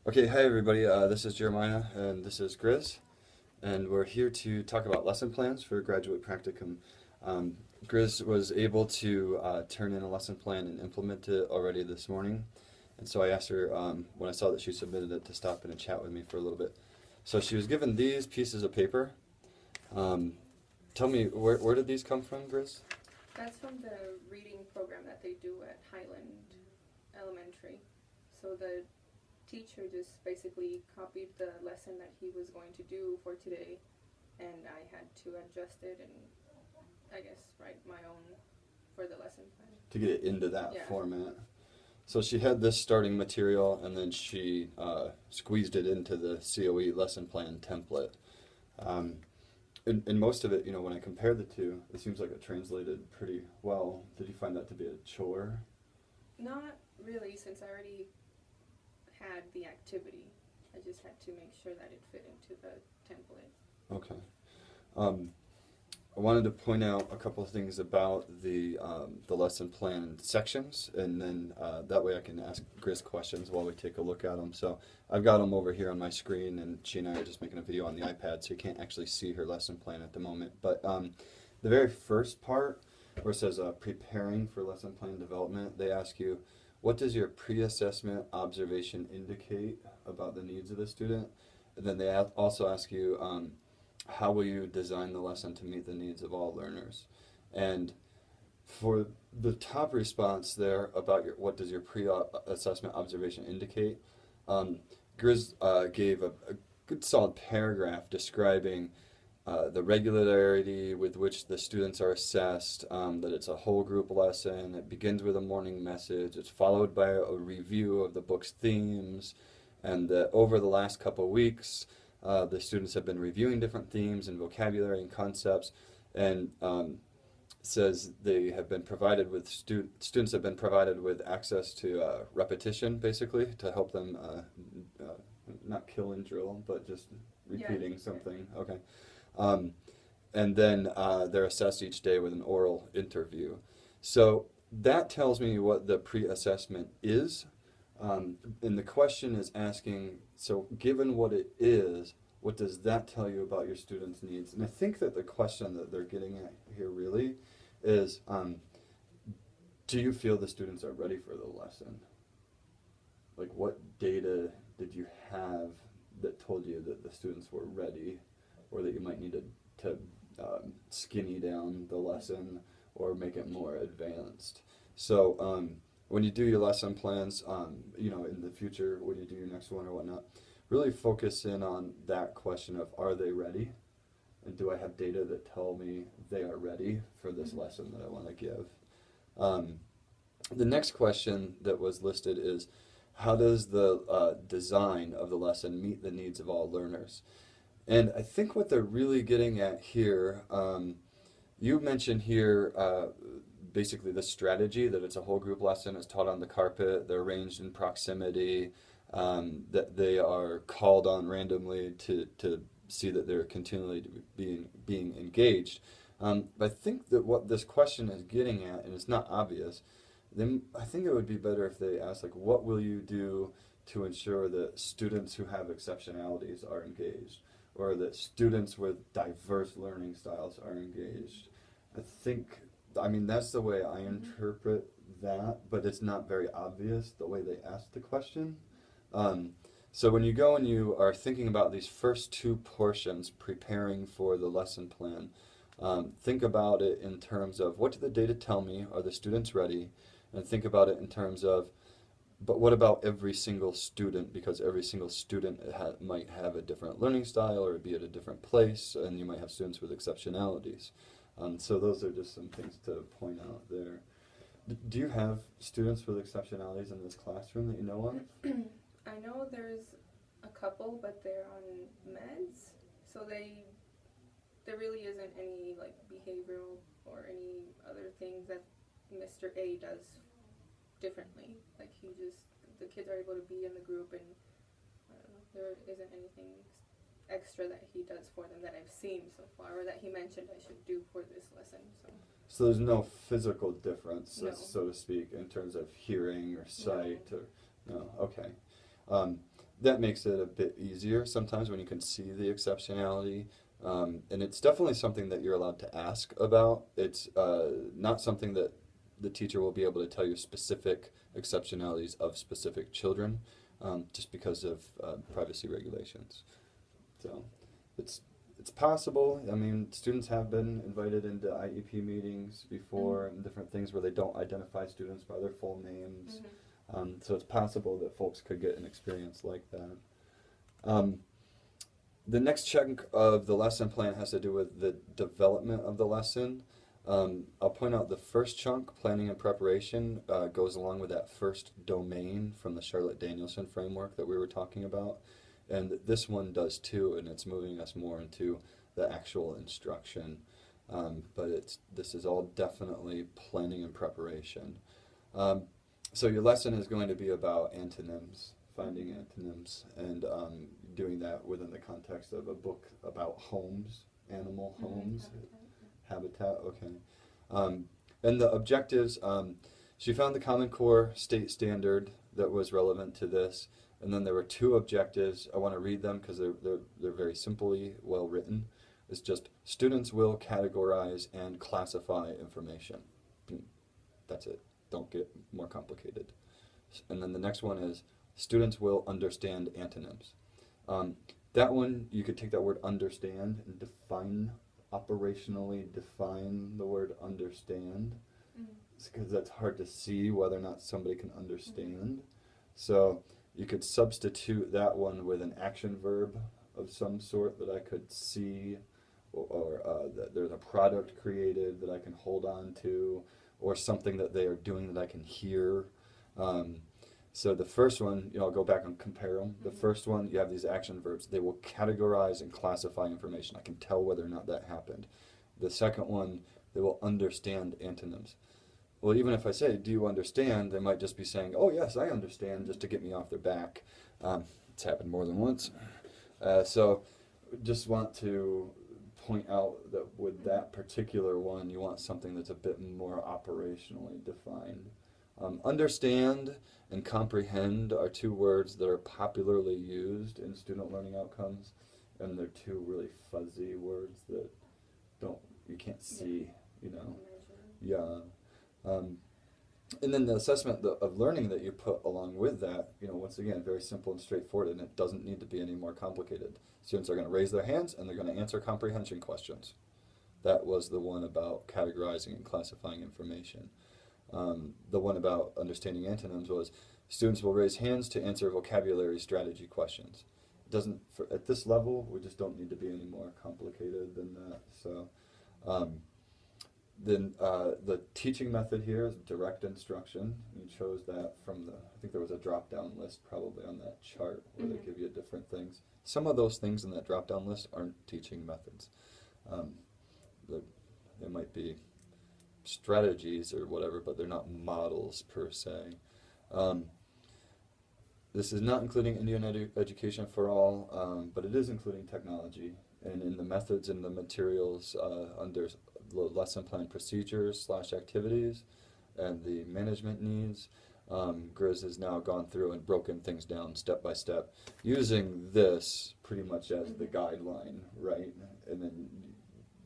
Okay, hi everybody. This is Jeremiah and this is Gris, and we're here to talk about lesson plans for graduate practicum. Gris was able to turn in a lesson plan and implement it already this morning, and so I asked her when I saw that she submitted it to stop in and chat with me for a little bit. So she was given these pieces of paper. Um, Tell me, where did these come from, Gris? That's from the reading program that they do at Highland Elementary. So the teacher just basically copied the lesson that he was going to do for today, and I had to adjust it and I guess write my own for the lesson plan. To get it into that Yeah. format. So she had this starting material and then she squeezed it into the COE lesson plan template. Um, and most of it, when I compared the two, it seems like it translated pretty well. Did you find that to be a chore? Not really, since I already had the activity. I just had to make sure that it fit into the template. Okay. Um, I wanted to point out a couple of things about the lesson plan sections, and then that way I can ask Gris questions while we take a look at them. So I've got them over here on my screen, and she and I are just making a video on the iPad, so you can't actually see her lesson plan at the moment. But the very first part, where it says preparing for lesson plan development, they ask you, what does your pre-assessment observation indicate about the needs of the student? And then they also ask you, how will you design the lesson to meet the needs of all learners? And for the top response there about what does your pre-assessment observation indicate, Gris gave a good solid paragraph describing the regularity with which the students are assessed, that it's a whole group lesson, it begins with a morning message, it's followed by a review of the book's themes, and that over the last couple of weeks, the students have been reviewing different themes and vocabulary and concepts, and says they have been provided with students have been provided with access to repetition, basically, to help them not kill and drill, but just repeating something. Okay. And then they're assessed each day with an oral interview. So that tells me what the pre-assessment is. And the question is asking, so given what it is, what does that tell you about your students' needs? And I think that the question that they're getting at here really is, do you feel the students are ready for the lesson? Like, what data did you have that told you that the students were ready, or that you might need to skinny down the lesson or make it more advanced? So when you do your lesson plans, in the future, when you do your next one or whatnot, really focus in on that question of, are they ready? And do I have data that tell me they are ready for this lesson that I want to give? The next question that was listed is, how does the design of the lesson meet the needs of all learners? And I think what they're really getting at here, you mentioned here basically the strategy, that it's a whole group lesson, it's taught on the carpet, they're arranged in proximity, that they are called on randomly to see that they're continually being engaged. But I think that what this question is getting at, and it's not obvious, then I think it would be better if they ask, like, what will you do to ensure that students who have exceptionalities are engaged, or that students with diverse learning styles are engaged? I mean, that's the way I interpret that, but it's not very obvious the way they ask the question. So when you go and you are thinking about these first two portions, preparing for the lesson plan, think about it in terms of, what do the data tell me? Are the students ready? And think about it in terms of, but what about every single student? Because every single student might have a different learning style or be at a different place, and you might have students with exceptionalities. So those are just some things to point out there. Do you have students with exceptionalities in this classroom that you know of? I know there's a couple, but they're on meds, so there really isn't any like behavioral or any other things that Mr. A does differently. Like the kids are able to be in the group, and I don't know, there isn't anything extra that he does for them that I've seen so far, or that he mentioned I should do for this lesson. So there's no physical difference, No. so to speak, in terms of hearing or sight, or no? Okay. that makes it a bit easier sometimes when you can see the exceptionality. And it's definitely something that you're allowed to ask about. It's not something that the teacher will be able to tell you specific exceptionalities of specific children, just because of privacy regulations. So it's possible. I mean, students have been invited into IEP meetings before and different things where they don't identify students by their full names. So it's possible that folks could get an experience like that. The next chunk of the lesson plan has to do with the development of the lesson. I'll point out the first chunk, planning and preparation, goes along with that first domain from the Charlotte Danielson framework that we were talking about. And this one does too, and it's moving us more into the actual instruction. But this is all definitely planning and preparation. So your lesson is going to be about antonyms, finding antonyms, and doing that within the context of a book about homes, animal homes, habitat, okay. And the objectives, she found the Common Core state standard that was relevant to this, and then there were two objectives. I want to read them because they're very simply well written. It's just students will categorize and classify information. That's it. Don't get more complicated. And then the next one is students will understand antonyms. That one, you could take that word understand and operationally define the word understand, because that's hard to see whether or not somebody can understand. So you could substitute that one with an action verb of some sort that I could see, or that there's a product created that I can hold on to, or something that they are doing that I can hear. So the first one, I'll go back and compare them. The first one, you have these action verbs. They will categorize and classify information. I can tell whether or not that happened. The second one, they will understand antonyms. Well, even if I say, do you understand, they might just be saying, oh yes, I understand, just to get me off their back. It's happened more than once. So just want to point out that with that particular one, you want something that's a bit more operationally defined. Understand and comprehend are two words that are popularly used in student learning outcomes, and they're two really fuzzy words that you can't see, Yeah. And then the assessment of learning that you put along with that, once again, very simple and straightforward, and it doesn't need to be any more complicated. Students are going to raise their hands and they're going to answer comprehension questions. That was the one about categorizing and classifying information. The one about understanding antonyms was students will raise hands to answer vocabulary strategy questions. It doesn't, at this level, we just don't need to be any more complicated than that. So then the teaching method here is direct instruction. You chose that from I think there was a drop-down list probably on that chart where they give you different things. Some of those things in that drop-down list aren't teaching methods. They might be strategies or whatever, but they're not models per se. This is not including Indian education for all, but it is including technology. And in the methods and the materials under the lesson plan procedures / activities and the management needs, Gris has now gone through and broken things down step by step, using this pretty much as the guideline, right? And then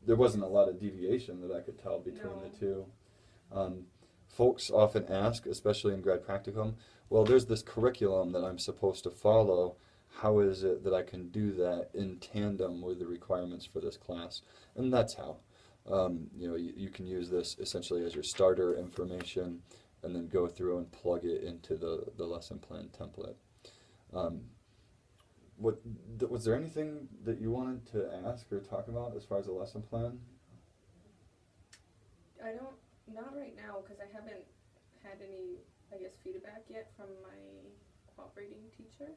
there wasn't a lot of deviation that I could tell between the two. Folks often ask, especially in grad practicum, well, there's this curriculum that I'm supposed to follow. How is it that I can do that in tandem with the requirements for this class? And that's how. You can use this essentially as your starter information and then go through and plug it into the lesson plan template. Was there anything that you wanted to ask or talk about as far as the lesson plan? Not right now, because I haven't had any, feedback yet from my cooperating teacher.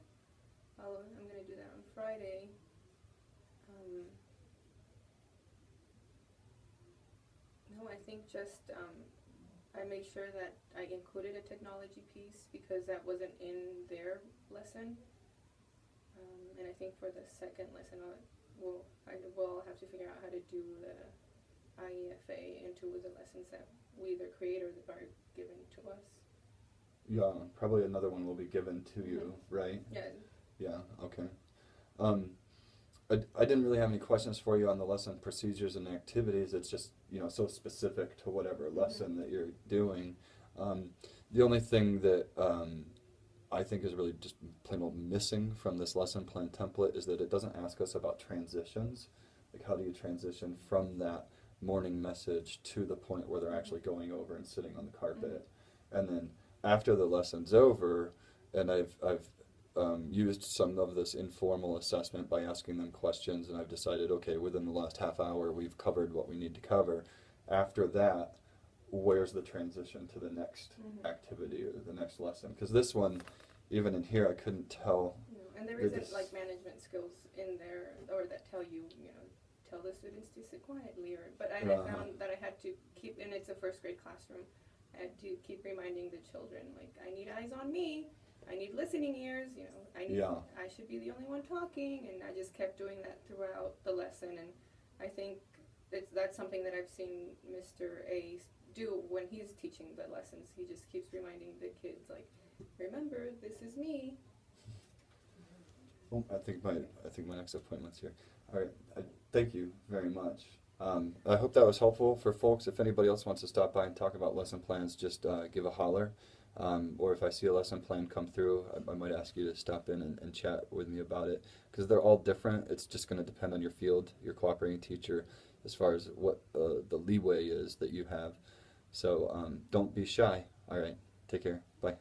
I'm going to do that on Friday. No, I think just I made sure that I included a technology piece because that wasn't in their lesson. And I think for the second lesson, I will have to figure out how to do the IEFA into the lessons that we either create or are given to us. Yeah, probably another one will be given to you, right? Yeah. Yeah, okay. Um, I didn't really have any questions for you on the lesson procedures and activities. It's just, you know, so specific to whatever lesson that you're doing. Um, the only thing that I think is really just plain old missing from this lesson plan template is that it doesn't ask us about transitions. Like, how do you transition from that morning message to the point where they're actually going over and sitting on the carpet? And then after the lesson's over, and I've used some of this informal assessment by asking them questions, and I've decided, okay, within the last half hour, we've covered what we need to cover. After that, where's the transition to the next activity or the next lesson? Because this one, even in here, I couldn't tell. No, and there isn't like management skills in there, or that tell you, you know, tell the students to sit quietly, or, but I found that I had to keep, and it's a first grade classroom, I had to keep reminding the children, like, I need eyes on me, I need listening ears, you know, I should be the only one talking, and I just kept doing that throughout the lesson, and I think that's something that I've seen Mr. A do when he's teaching the lessons. He just keeps reminding the kids, like, remember, this is me. Well, I think my next appointment's here. All right, thank you very much. I hope that was helpful for folks. If anybody else wants to stop by and talk about lesson plans, just give a holler. Or if I see a lesson plan come through, I might ask you to stop in and chat with me about it, because they're all different. It's just going to depend on your field, your cooperating teacher, as far as what the leeway is that you have. So don't be shy. All right, take care. Bye.